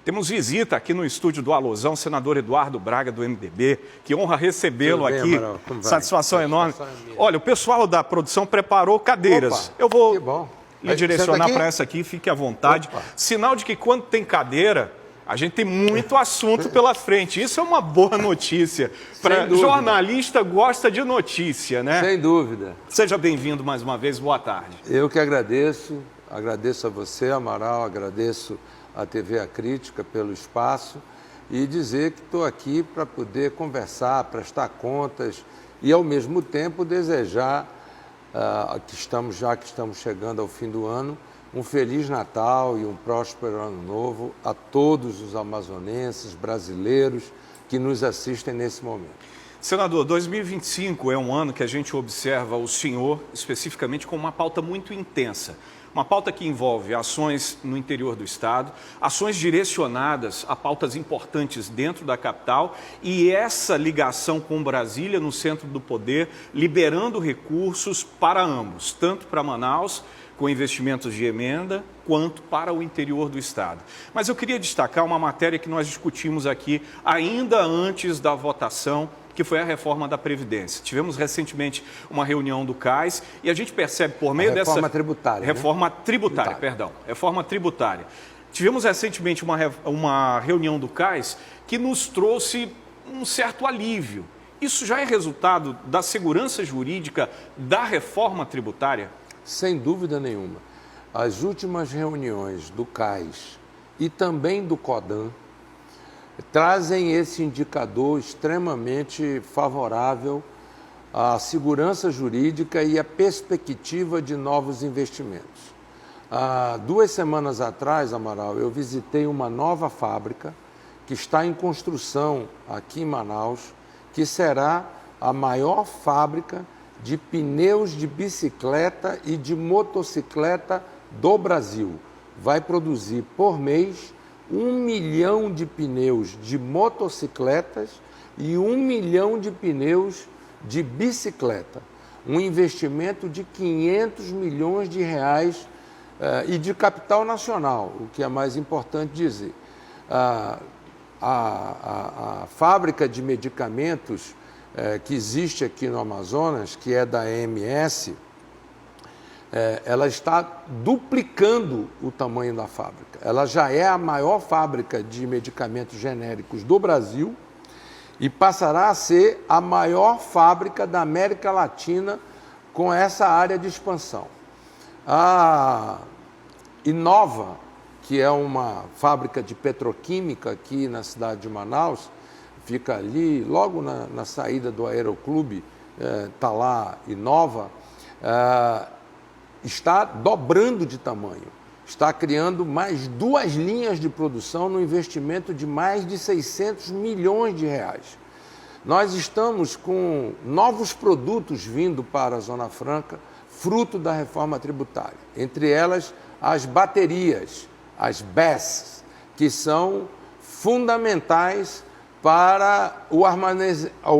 Temos visita aqui no estúdio do Alusão, o senador Eduardo Braga, do MDB. Que honra recebê-lo aqui. Amaral, satisfação enorme. Olha, o pessoal da produção preparou cadeiras. Opa, eu vou que bom. lhe direcionar para essa aqui, fique à vontade. Opa. Sinal de que quando tem cadeira, a gente tem muito assunto pela frente. Isso é uma boa notícia. Jornalista gosta de notícia, né? Sem dúvida. Seja bem-vindo mais uma vez, boa tarde. Eu que agradeço a você, Amaral, agradeço a TV A Crítica pelo espaço e dizer que estou aqui para poder conversar, prestar contas e, ao mesmo tempo, desejar que estamos chegando ao fim do ano, um Feliz Natal e um próspero Ano Novo a todos os amazonenses, brasileiros que nos assistem nesse momento. Senador, 2025 é um ano que a gente observa o senhor, especificamente, com uma pauta muito intensa. Uma pauta que envolve ações no interior do Estado, ações direcionadas a pautas importantes dentro da capital e essa ligação com Brasília no centro do poder, liberando recursos para ambos, tanto para Manaus, com investimentos de emenda, quanto para o interior do Estado. Mas eu queria destacar uma matéria que nós discutimos aqui ainda antes da votação, que foi a reforma da Previdência. Tivemos recentemente uma reunião do CAIS e a gente percebe por meio dessa... Reforma tributária. Reforma tributária, perdão. Reforma tributária. Tivemos recentemente uma reunião do CAIS que nos trouxe um certo alívio. Isso já é resultado da segurança jurídica da reforma tributária? Sem dúvida nenhuma. As últimas reuniões do CAIS e também do CODAN trazem esse indicador extremamente favorável à segurança jurídica e à perspectiva de novos investimentos. Há 2 semanas atrás, Amaral, eu visitei uma nova fábrica que está em construção aqui em Manaus, que será a maior fábrica de pneus de bicicleta e de motocicleta do Brasil. Vai produzir por mês 1 milhão de pneus de motocicletas e 1 milhão de pneus de bicicleta. Um investimento de 500 milhões de reais e de capital nacional, o que é mais importante dizer. A fábrica de medicamentos que existe aqui no Amazonas, que é da EMS, ela está duplicando o tamanho da fábrica. Ela já é a maior fábrica de medicamentos genéricos do Brasil e passará a ser a maior fábrica da América Latina com essa área de expansão. A Inova, que é uma fábrica de petroquímica aqui na cidade de Manaus, fica ali, logo na saída do Aeroclube, está lá Inova, está dobrando de tamanho, está criando mais 2 linhas de produção no investimento de mais de 600 milhões de reais. Nós estamos com novos produtos vindo para a Zona Franca, fruto da reforma tributária, entre elas as baterias, as BESS, que são fundamentais para o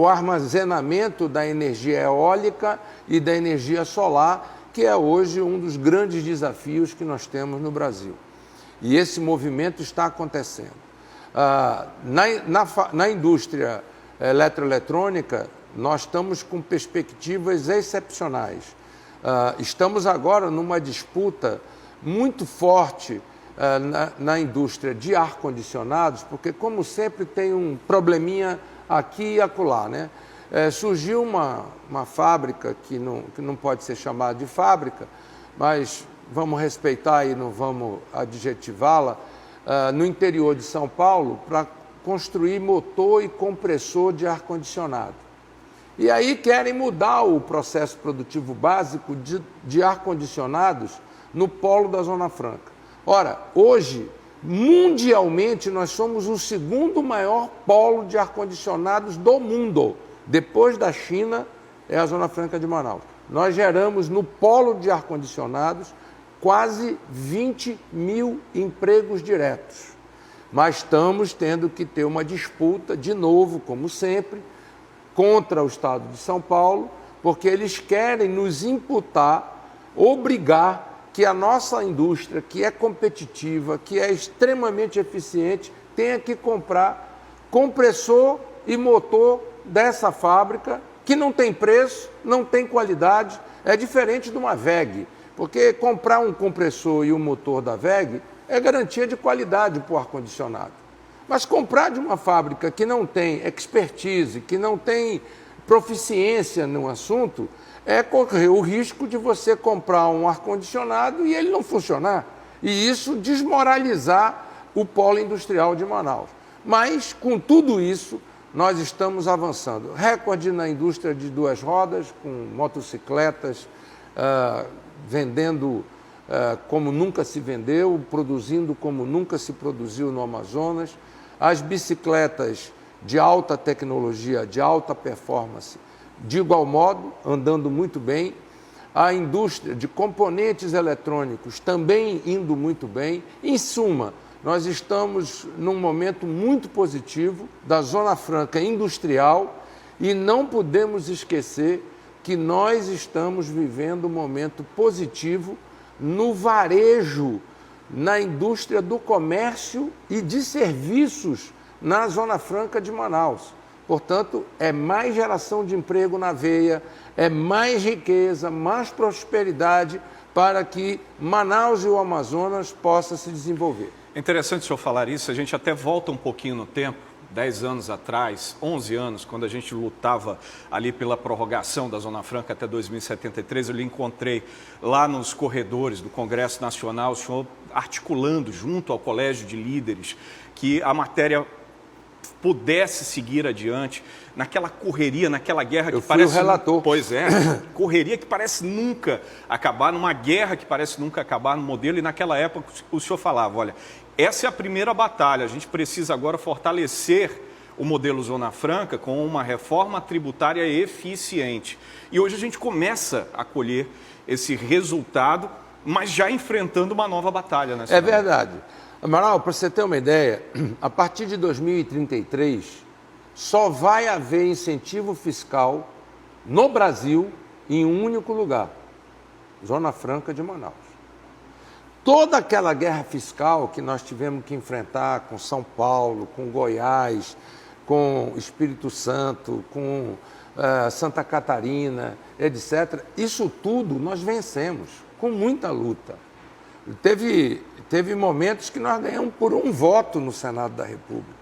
armazenamento da energia eólica e da energia solar, que é hoje um dos grandes desafios que nós temos no Brasil. E esse movimento está acontecendo. Na indústria eletroeletrônica, nós estamos com perspectivas excepcionais. Estamos agora numa disputa muito forte na indústria de ar-condicionados, porque, como sempre, tem um probleminha aqui e acolá, né? Surgiu uma fábrica que não pode ser chamada de fábrica, mas vamos respeitar e não vamos adjetivá-la, no interior de São Paulo, para construir motor e compressor de ar-condicionado. E aí querem mudar o processo produtivo básico de ar-condicionados no polo da Zona Franca. Ora, hoje, mundialmente, nós somos o 2º maior polo de ar-condicionados do mundo. Depois da China, é a Zona Franca de Manaus. Nós geramos no polo de ar-condicionados quase 20 mil empregos diretos. Mas estamos tendo que ter uma disputa, de novo, como sempre, contra o Estado de São Paulo, porque eles querem nos imputar, obrigar que a nossa indústria, que é competitiva, que é extremamente eficiente, tenha que comprar compressor e motor dessa fábrica, que não tem preço, não tem qualidade, é diferente de uma WEG, porque comprar um compressor e um motor da WEG é garantia de qualidade para o ar-condicionado. Mas comprar de uma fábrica que não tem expertise, que não tem proficiência no assunto, é correr o risco de você comprar um ar-condicionado e ele não funcionar. E isso desmoralizar o polo industrial de Manaus. Mas, com tudo isso, nós estamos avançando. Recorde na indústria de duas rodas, com motocicletas, vendendo como nunca se vendeu, produzindo como nunca se produziu no Amazonas. As bicicletas de alta tecnologia, de alta performance, de igual modo, andando muito bem. A indústria de componentes eletrônicos também indo muito bem. Em suma, nós estamos num momento muito positivo da Zona Franca industrial e não podemos esquecer que nós estamos vivendo um momento positivo no varejo, na indústria do comércio e de serviços na Zona Franca de Manaus. Portanto, é mais geração de emprego na veia, é mais riqueza, mais prosperidade para que Manaus e o Amazonas possam se desenvolver. É interessante o senhor falar isso, a gente até volta um pouquinho no tempo, 10 anos atrás, 11 anos, quando a gente lutava ali pela prorrogação da Zona Franca até 2073, eu lhe encontrei lá nos corredores do Congresso Nacional, o senhor articulando junto ao Colégio de Líderes que a matéria pudesse seguir adiante, naquela correria, naquela guerra que parece... Eu fui o relator. Pois é, correria que parece nunca acabar, numa guerra que parece nunca acabar no modelo, e naquela época o senhor falava, olha, essa é a primeira batalha, a gente precisa agora fortalecer o modelo Zona Franca com uma reforma tributária eficiente. E hoje a gente começa a colher esse resultado, mas já enfrentando uma nova batalha, né, senhor? É verdade. Amaral, para você ter uma ideia, a partir de 2033, só vai haver incentivo fiscal no Brasil em um único lugar, Zona Franca de Manaus. Toda aquela guerra fiscal que nós tivemos que enfrentar com São Paulo, com Goiás, com Espírito Santo, com Santa Catarina, etc., isso tudo nós vencemos com muita luta. Teve momentos que nós ganhamos por um voto no Senado da República.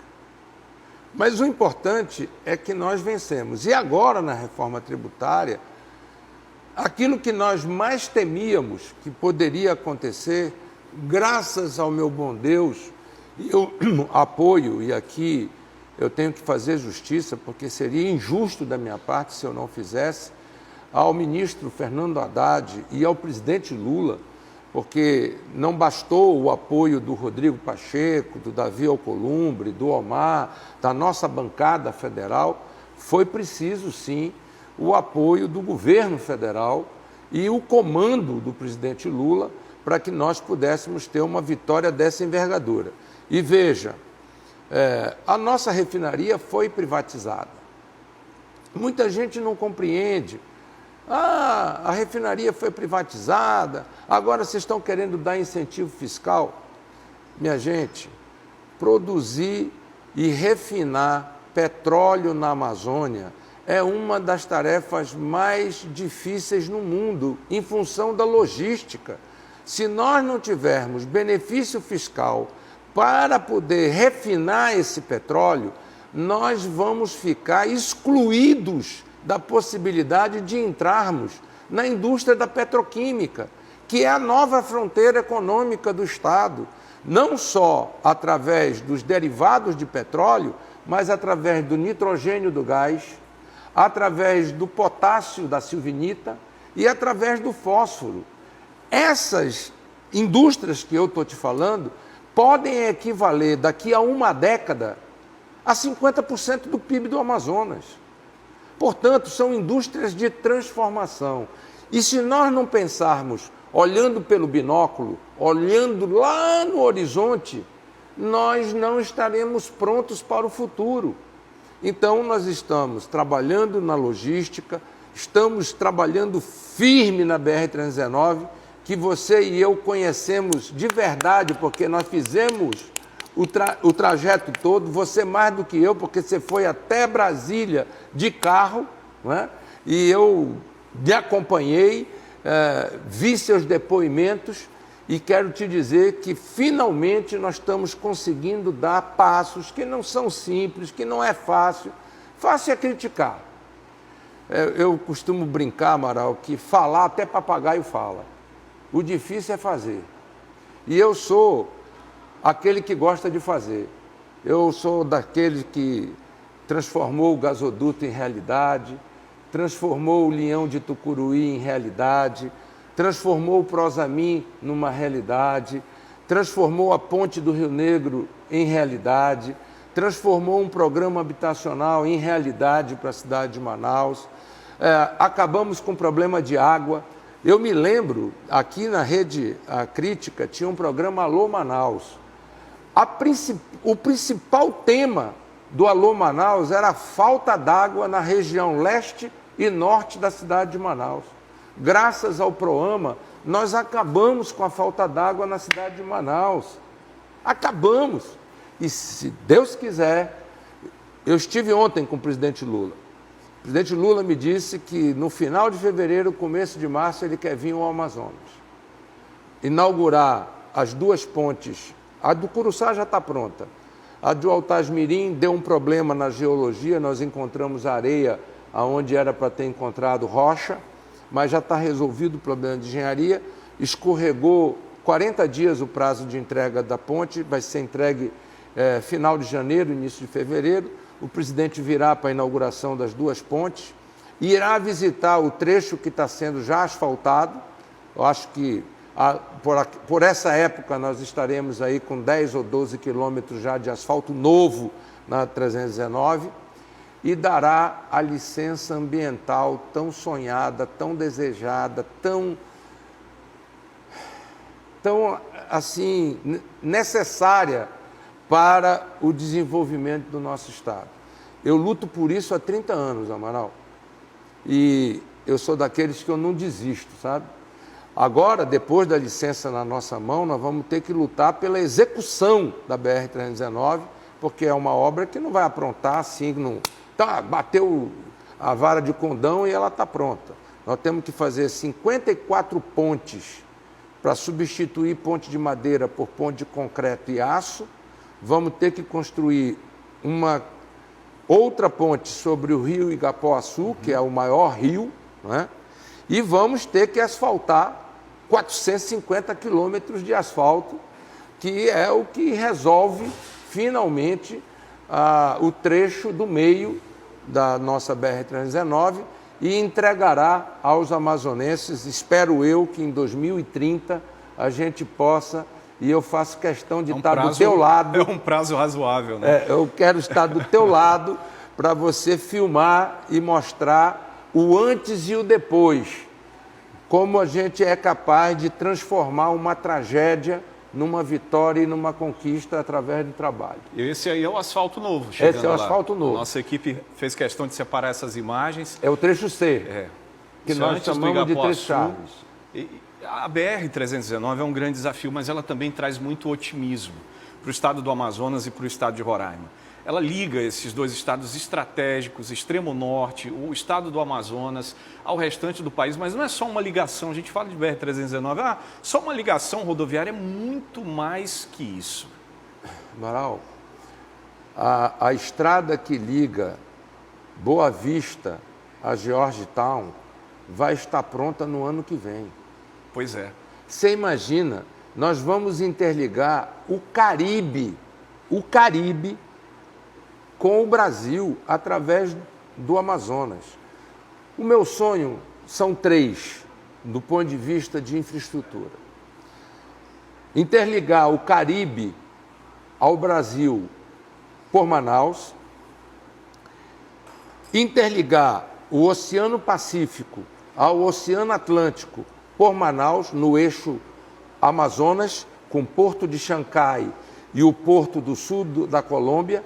Mas o importante é que nós vencemos. E agora, na reforma tributária, aquilo que nós mais temíamos que poderia acontecer, graças ao meu bom Deus, eu apoio, e aqui eu tenho que fazer justiça, porque seria injusto da minha parte se eu não fizesse, ao ministro Fernando Haddad e ao presidente Lula, porque não bastou o apoio do Rodrigo Pacheco, do Davi Alcolumbre, do Omar, da nossa bancada federal, foi preciso sim o apoio do governo federal e o comando do presidente Lula para que nós pudéssemos ter uma vitória dessa envergadura. E veja, a nossa refinaria foi privatizada. Muita gente não compreende. A refinaria foi privatizada, agora vocês estão querendo dar incentivo fiscal. Minha gente, produzir e refinar petróleo na Amazônia é uma das tarefas mais difíceis no mundo, em função da logística. Se nós não tivermos benefício fiscal para poder refinar esse petróleo, nós vamos ficar excluídos da possibilidade de entrarmos na indústria da petroquímica, que é a nova fronteira econômica do Estado, não só através dos derivados de petróleo, mas através do nitrogênio do gás, através do potássio da silvinita e através do fósforo. Essas indústrias que eu estou te falando podem equivaler daqui a uma década a 50% do PIB do Amazonas. Portanto, são indústrias de transformação. E se nós não pensarmos olhando pelo binóculo, olhando lá no horizonte, nós não estaremos prontos para o futuro. Então, nós estamos trabalhando na logística, estamos trabalhando firme na BR-319, que você e eu conhecemos de verdade, porque nós fizemos o trajeto todo, você mais do que eu, porque você foi até Brasília de carro, não é? E eu lhe acompanhei, vi seus depoimentos e quero te dizer que finalmente nós estamos conseguindo dar passos que não são simples, que não é fácil. Fácil é criticar. Eu costumo brincar, Amaral, que falar até papagaio fala. O difícil é fazer. E eu sou aquele que gosta de fazer. Eu sou daquele que transformou o gasoduto em realidade, transformou o Leão de Tucuruí em realidade, transformou o Prosamin numa realidade, transformou a Ponte do Rio Negro em realidade, transformou um programa habitacional em realidade para a cidade de Manaus, acabamos com o problema de água. Eu me lembro, aqui na Rede Crítica, tinha um programa Alô Manaus. O principal tema do Alô Manaus era a falta d'água na região leste e norte da cidade de Manaus. Graças ao PROAMA, nós acabamos com a falta d'água na cidade de Manaus. Acabamos. E se Deus quiser, eu estive ontem com o presidente Lula. O presidente Lula me disse que no final de fevereiro, começo de março, ele quer vir ao Amazonas. Inaugurar as duas pontes. A do Curuçá já está pronta. A do Altasmirim deu um problema na geologia, nós encontramos areia onde era para ter encontrado rocha, mas já está resolvido o problema de engenharia. Escorregou 40 dias o prazo de entrega da ponte, vai ser entregue final de janeiro, início de fevereiro. O presidente virá para a inauguração das duas pontes, irá visitar o trecho que está sendo já asfaltado. Eu acho que por essa época nós estaremos aí com 10 ou 12 quilômetros já de asfalto novo na 319 e dará a licença ambiental tão sonhada, tão desejada, tão assim necessária para o desenvolvimento do nosso Estado. Eu luto por isso há 30 anos, Amaral. E eu sou daqueles que eu não desisto, sabe? Agora, depois da licença na nossa mão, nós vamos ter que lutar pela execução da BR-319, porque é uma obra que não vai aprontar assim, não... Tá, bateu a vara de condão e ela está pronta. Nós temos que fazer 54 pontes para substituir ponte de madeira por ponte de concreto e aço. Vamos ter que construir uma outra ponte sobre o rio Igapoaçu, que é o maior rio, né? E vamos ter que asfaltar 450 quilômetros de asfalto, que é o que resolve finalmente o trecho do meio da nossa BR-319 e entregará aos amazonenses, espero eu que em 2030 a gente possa, e eu faço questão de estar do teu lado. É um prazo razoável, né? Eu quero estar do teu lado para você filmar e mostrar o antes e o depois, como a gente é capaz de transformar uma tragédia numa vitória e numa conquista através do trabalho. Esse aí é o asfalto novo, chegando lá. Esse é o asfalto novo. Nossa equipe fez questão de separar essas imagens. É o trecho C, que nós chamamos de trecho Chaves. A BR-319 é um grande desafio, mas ela também traz muito otimismo para o estado do Amazonas e para o estado de Roraima. Ela liga esses dois estados estratégicos, extremo norte, o estado do Amazonas, ao restante do país, mas não é só uma ligação, a gente fala de BR-319, só uma ligação rodoviária é muito mais que isso. Amaral, a estrada que liga Boa Vista a Georgetown vai estar pronta no ano que vem. Pois é. Você imagina, nós vamos interligar o Caribe com o Brasil através do Amazonas. O meu sonho são 3, do ponto de vista de infraestrutura. Interligar o Caribe ao Brasil por Manaus, interligar o Oceano Pacífico ao Oceano Atlântico por Manaus, no eixo Amazonas, com o Porto de Xancai e o Porto do Sul da Colômbia.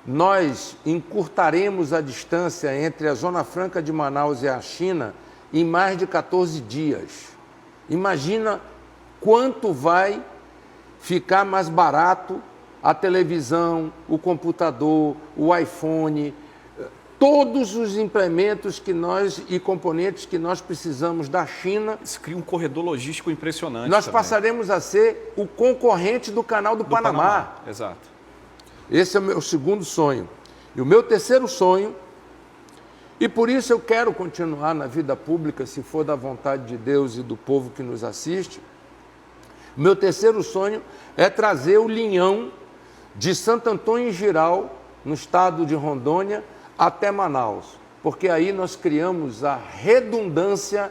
Nós encurtaremos a distância entre a Zona Franca de Manaus e a China em mais de 14 dias. Imagina quanto vai ficar mais barato a televisão, o computador, o iPhone, todos os implementos que nós e componentes que nós precisamos da China. Isso cria um corredor logístico impressionante. Nós também. passaremos a ser o concorrente do canal do Panamá. Exato. Esse é o meu segundo sonho. E o meu terceiro sonho, e por isso eu quero continuar na vida pública, se for da vontade de Deus e do povo que nos assiste, meu terceiro sonho é trazer o linhão de Santo Antônio em Giral, no estado de Rondônia, até Manaus, porque aí nós criamos a redundância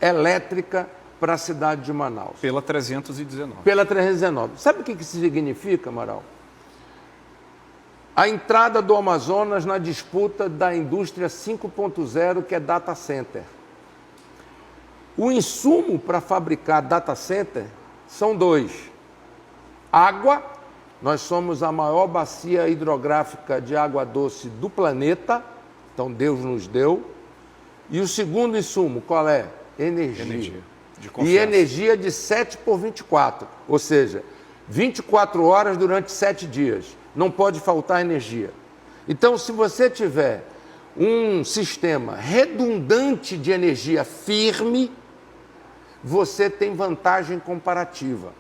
elétrica para a cidade de Manaus. Pela 319. Pela 319. Sabe o que isso significa, Amaral? A entrada do Amazonas na disputa da indústria 5.0, que é data center. O insumo para fabricar data center são dois. Água, nós somos a maior bacia hidrográfica de água doce do planeta, então Deus nos deu. E o segundo insumo, qual é? Energia. E energia de 7 por 24, ou seja, 24 horas durante 7 dias. Não pode faltar energia. Então, se você tiver um sistema redundante de energia firme, você tem vantagem comparativa.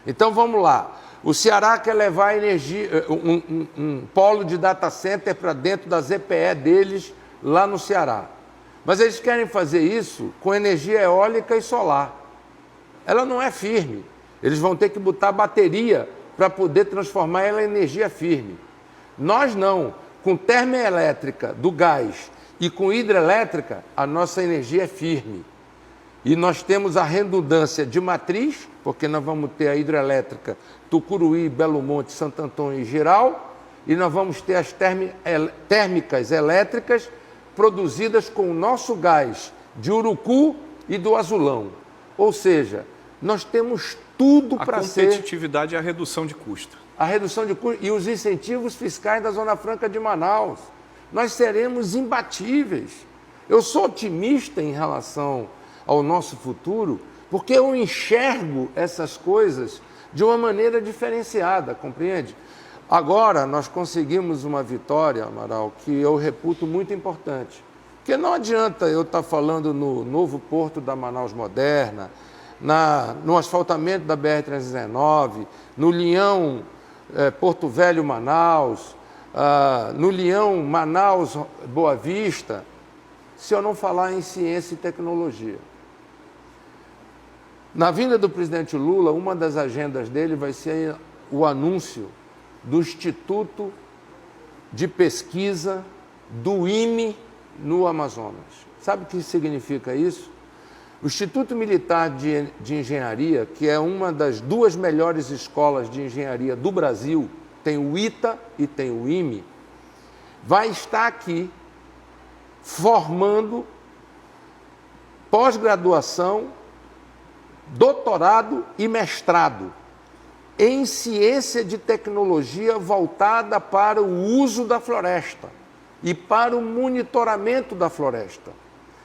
Então, vamos lá. O Ceará quer levar energia, um polo de data center para dentro da ZPE deles, lá no Ceará. Mas eles querem fazer isso com energia eólica e solar. Ela não é firme. Eles vão ter que botar bateria para poder transformar ela em energia firme. Nós não. Com termoelétrica do gás e com hidrelétrica, a nossa energia é firme. E nós temos a redundância de matriz, porque nós vamos ter a hidrelétrica Tucuruí, Belo Monte, Santo Antônio e Giral, e nós vamos ter as térmicas elétricas produzidas com o nosso gás de Urucu e do Azulão. Ou seja, nós temos tudo para ser... A competitividade e a redução de custo. A redução de custo e os incentivos fiscais da Zona Franca de Manaus. Nós seremos imbatíveis. Eu sou otimista em relação ao nosso futuro, porque eu enxergo essas coisas de uma maneira diferenciada, compreende? Agora nós conseguimos uma vitória, Amaral, que eu reputo muito importante. Porque não adianta eu estar falando no novo porto da Manaus Moderna, no asfaltamento da BR-319, no linhão Porto Velho Manaus, no linhão Manaus Boa Vista, se eu não falar em ciência e tecnologia. Na vinda do presidente Lula, uma das agendas dele vai ser o anúncio do Instituto de Pesquisa do IME no Amazonas. Sabe o que significa isso? O Instituto Militar de Engenharia, que é uma das duas melhores escolas de engenharia do Brasil, tem o ITA e tem o IME, vai estar aqui formando pós-graduação, doutorado e mestrado em ciência de tecnologia voltada para o uso da floresta e para o monitoramento da floresta.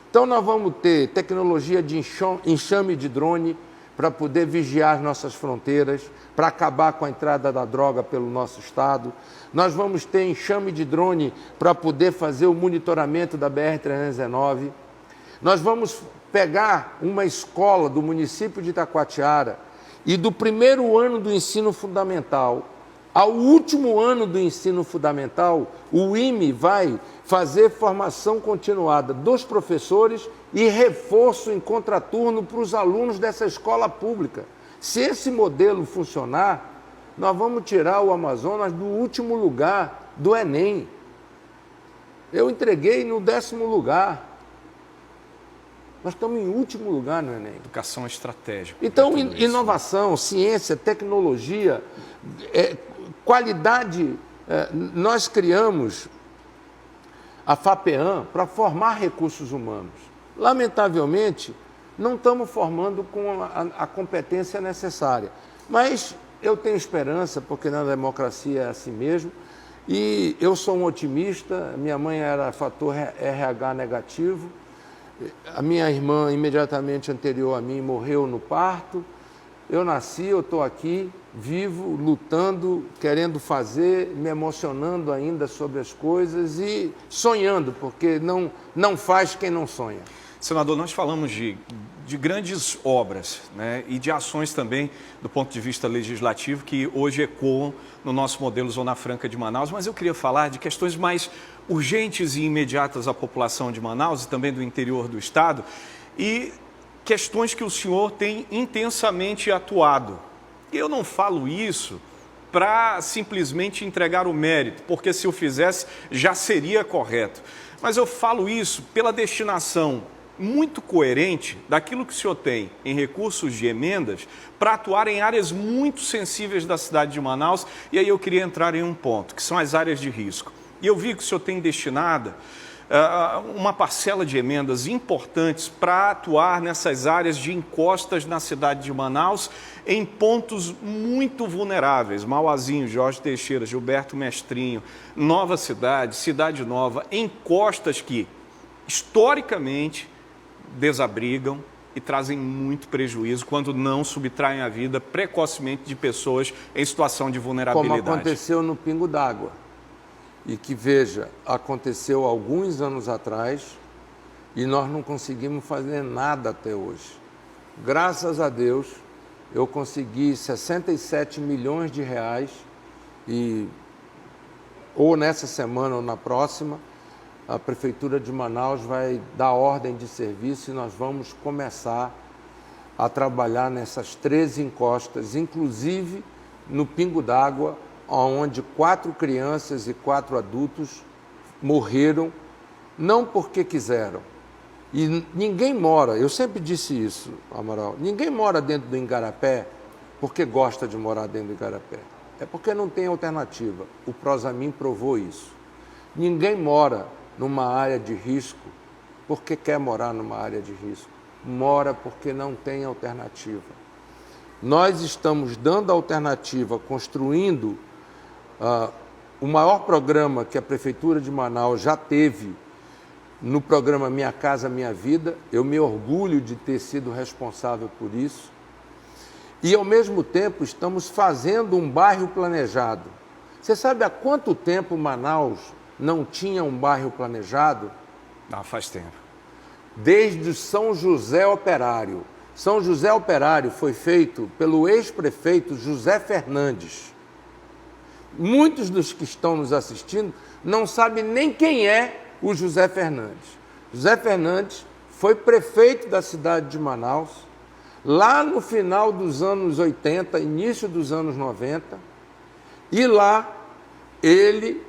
Então, nós vamos ter tecnologia de enxame de drone para poder vigiar as nossas fronteiras, para acabar com a entrada da droga pelo nosso estado. Nós vamos ter enxame de drone para poder fazer o monitoramento da BR-319. Nós vamos pegar uma escola do município de Itacoatiara e do primeiro ano do ensino fundamental ao último ano do ensino fundamental, o IME vai fazer formação continuada dos professores e reforço em contraturno para os alunos dessa escola pública. Se esse modelo funcionar, nós vamos tirar o Amazonas do último lugar do Enem. Eu entreguei no 10º lugar. Nós estamos em último lugar no Enem. Educação estratégica. Então, inovação, ciência, tecnologia, qualidade. Nós criamos a FAPEAM para formar recursos humanos. Lamentavelmente, não estamos formando com a competência necessária. Mas eu tenho esperança, porque na democracia é assim mesmo, e eu sou um otimista, minha mãe era fator RH negativo, A minha irmã, imediatamente anterior a mim, morreu no parto. Eu nasci, eu estou aqui, vivo, lutando, querendo fazer, me emocionando ainda sobre as coisas e sonhando, porque não faz quem não sonha. Senador, nós falamos de grandes obras, né, e de ações também do ponto de vista legislativo que hoje ecoam no nosso modelo Zona Franca de Manaus, mas eu queria falar de questões mais urgentes e imediatas à população de Manaus e também do interior do estado e questões que o senhor tem intensamente atuado. E eu não falo isso para simplesmente entregar o mérito, porque se eu fizesse já seria correto, mas eu falo isso pela destinação muito coerente daquilo que o senhor tem em recursos de emendas para atuar em áreas muito sensíveis da cidade de Manaus. E aí eu queria entrar em um ponto, que são as áreas de risco. E eu vi que o senhor tem destinado uma parcela de emendas importantes para atuar nessas áreas de encostas na cidade de Manaus, em pontos muito vulneráveis. Mauazinho, Jorge Teixeira, Gilberto Mestrinho, Nova Cidade, Cidade Nova, encostas que, historicamente, desabrigam e trazem muito prejuízo quando não subtraem a vida precocemente de pessoas em situação de vulnerabilidade. Como aconteceu no Pingo d'Água. E que, veja, aconteceu alguns anos atrás e nós não conseguimos fazer nada até hoje. Graças a Deus, eu consegui 67 milhões de reais e ou nessa semana ou na próxima, a Prefeitura de Manaus vai dar ordem de serviço e nós vamos começar a trabalhar nessas 13 encostas, inclusive no Pingo d'Água, onde 4 crianças e 4 adultos morreram, não porque quiseram. E ninguém mora, eu sempre disse isso, Amaral, ninguém mora dentro do Igarapé porque gosta de morar dentro do Igarapé. É porque não tem alternativa. O Prosamin provou isso. Ninguém mora numa área de risco porque quer morar numa área de risco. Mora porque não tem alternativa. Nós estamos dando alternativa, construindo o maior programa que a Prefeitura de Manaus já teve no programa Minha Casa Minha Vida. Eu me orgulho de ter sido responsável por isso. E, ao mesmo tempo, estamos fazendo um bairro planejado. Você sabe há quanto tempo Manaus não tinha um bairro planejado? Faz tempo. Desde o São José Operário. São José Operário foi feito pelo ex-prefeito José Fernandes. Muitos dos que estão nos assistindo não sabem nem quem é o José Fernandes. José Fernandes foi prefeito da cidade de Manaus lá no final dos anos 80, início dos anos 90, e lá ele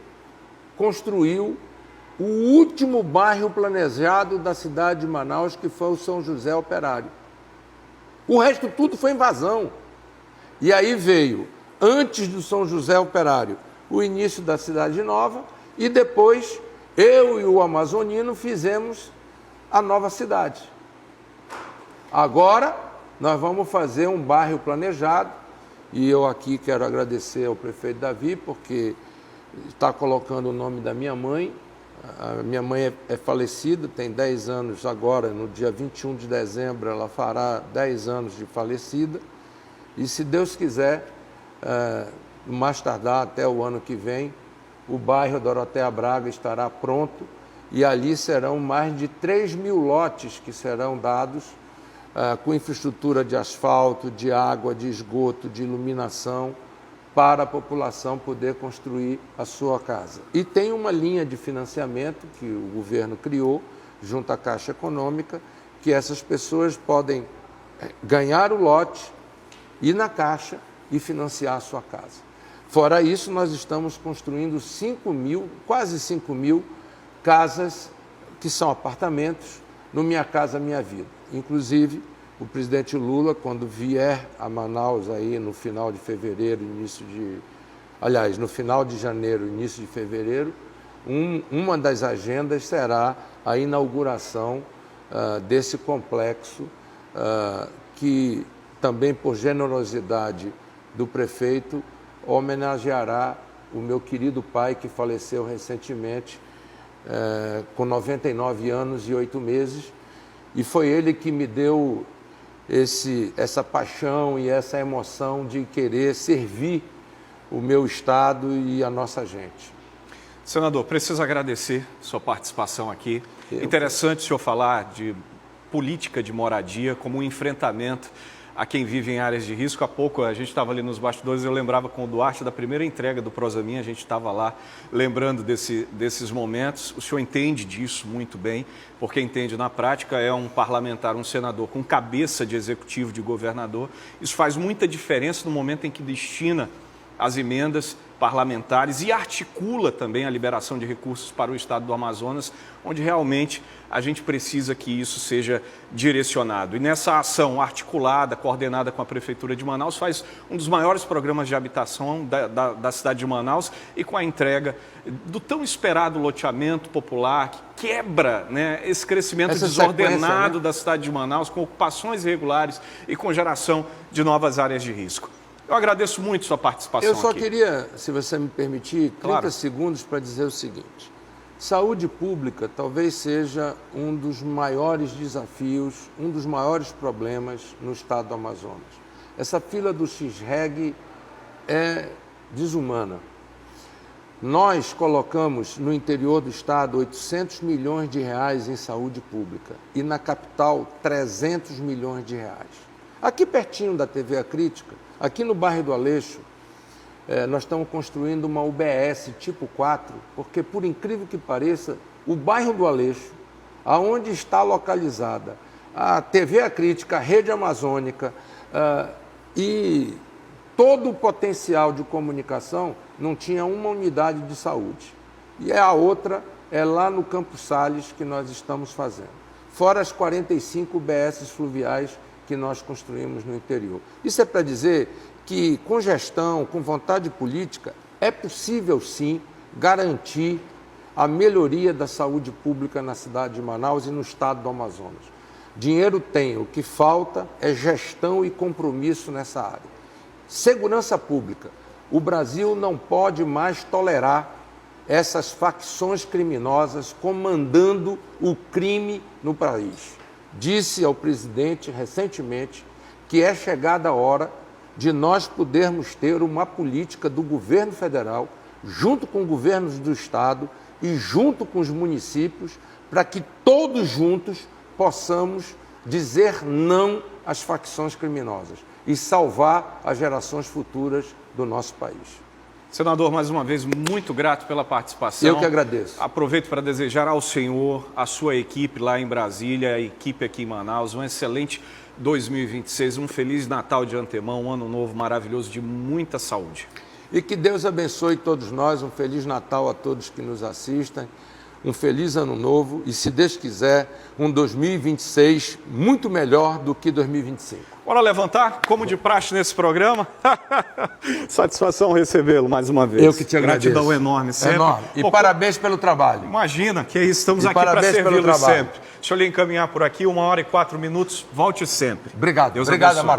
construiu o último bairro planejado da cidade de Manaus, que foi o São José Operário. O resto tudo foi invasão. E aí veio, antes do São José Operário, o início da Cidade Nova, e depois eu e o Amazonino fizemos a nova cidade. Agora nós vamos fazer um bairro planejado, e eu aqui quero agradecer ao prefeito Davi, porque está colocando o nome da minha mãe. A minha mãe é falecida, tem 10 anos agora, no dia 21 de dezembro ela fará 10 anos de falecida, e se Deus quiser, mais tardar até o ano que vem, o bairro Doroteia Braga estará pronto, e ali serão mais de 3.000 lotes que serão dados, com infraestrutura de asfalto, de água, de esgoto, de iluminação, para a população poder construir a sua casa. E tem uma linha de financiamento que o governo criou, junto à Caixa Econômica, que essas pessoas podem ganhar o lote, ir na Caixa e financiar a sua casa. Fora isso, nós estamos construindo 5.000, quase 5.000 casas que são apartamentos no Minha Casa Minha Vida. Inclusive, o presidente Lula, quando vier a Manaus aí no final de fevereiro, no final de janeiro, início de fevereiro, uma das agendas será a inauguração desse complexo, que também, por generosidade do prefeito, homenageará o meu querido pai, que faleceu recentemente, com 99 anos e 8 meses, e foi ele que me deu essa paixão e essa emoção de querer servir o meu Estado e a nossa gente. Senador, preciso agradecer sua participação aqui. Interessante o senhor falar de política de moradia como um enfrentamento a quem vive em áreas de risco. Há pouco a gente estava ali nos bastidores, eu lembrava com o Duarte da primeira entrega do Prosamin, a gente estava lá lembrando desses momentos. O senhor entende disso muito bem, porque entende na prática, é um parlamentar, um senador com cabeça de executivo, de governador. Isso faz muita diferença no momento em que destina as emendas parlamentares e articula também a liberação de recursos para o Estado do Amazonas, onde realmente a gente precisa que isso seja direcionado. E nessa ação articulada, coordenada com a Prefeitura de Manaus, faz um dos maiores programas de habitação da cidade de Manaus e com a entrega do tão esperado loteamento popular, que quebra, né, esse crescimento desordenado, né, da cidade de Manaus, com ocupações irregulares e com geração de novas áreas de risco. Eu agradeço muito sua participação aqui. Eu só queria, se você me permitir, 30 segundos para dizer o seguinte. Saúde pública talvez seja um dos maiores desafios, um dos maiores problemas no estado do Amazonas. Essa fila do X-Reg é desumana. Nós colocamos no interior do estado 800 milhões de reais em saúde pública e na capital 300 milhões de reais. Aqui pertinho da TV A Crítica, aqui no bairro do Aleixo, nós estamos construindo uma UBS tipo 4, porque, por incrível que pareça, o bairro do Aleixo, aonde está localizada a TV A Crítica, a Rede Amazônica e todo o potencial de comunicação, não tinha uma unidade de saúde. E a outra é lá no Campos Sales que nós estamos fazendo. Fora as 45 UBSs fluviais que nós construímos no interior. Isso é para dizer que, com gestão, com vontade política, é possível, sim, garantir a melhoria da saúde pública na cidade de Manaus e no estado do Amazonas. Dinheiro tem, o que falta é gestão e compromisso nessa área. Segurança pública. O Brasil não pode mais tolerar essas facções criminosas comandando o crime no país. Disse ao presidente recentemente que é chegada a hora de nós podermos ter uma política do governo federal, junto com governos do estado e junto com os municípios, para que todos juntos possamos dizer não às facções criminosas e salvar as gerações futuras do nosso país. Senador, mais uma vez, muito grato pela participação. Eu que agradeço. Aproveito para desejar ao senhor, à sua equipe lá em Brasília, a equipe aqui em Manaus, um excelente 2026, um Feliz Natal de antemão, um ano novo maravilhoso de muita saúde. E que Deus abençoe todos nós, um Feliz Natal a todos que nos assistem, um feliz ano novo e, se Deus quiser, um 2026 muito melhor do que 2025. Bora levantar, como de praxe nesse programa. Satisfação recebê-lo mais uma vez. Eu que te agradeço. Gratidão enorme sempre. Enorme. E parabéns pelo trabalho. Imagina, que é isso, estamos aqui para servi-lo sempre. Deixa eu lhe encaminhar por aqui, 1h e 4 minutos, volte sempre. Obrigado. Deus Obrigado, abençoe. Amaral.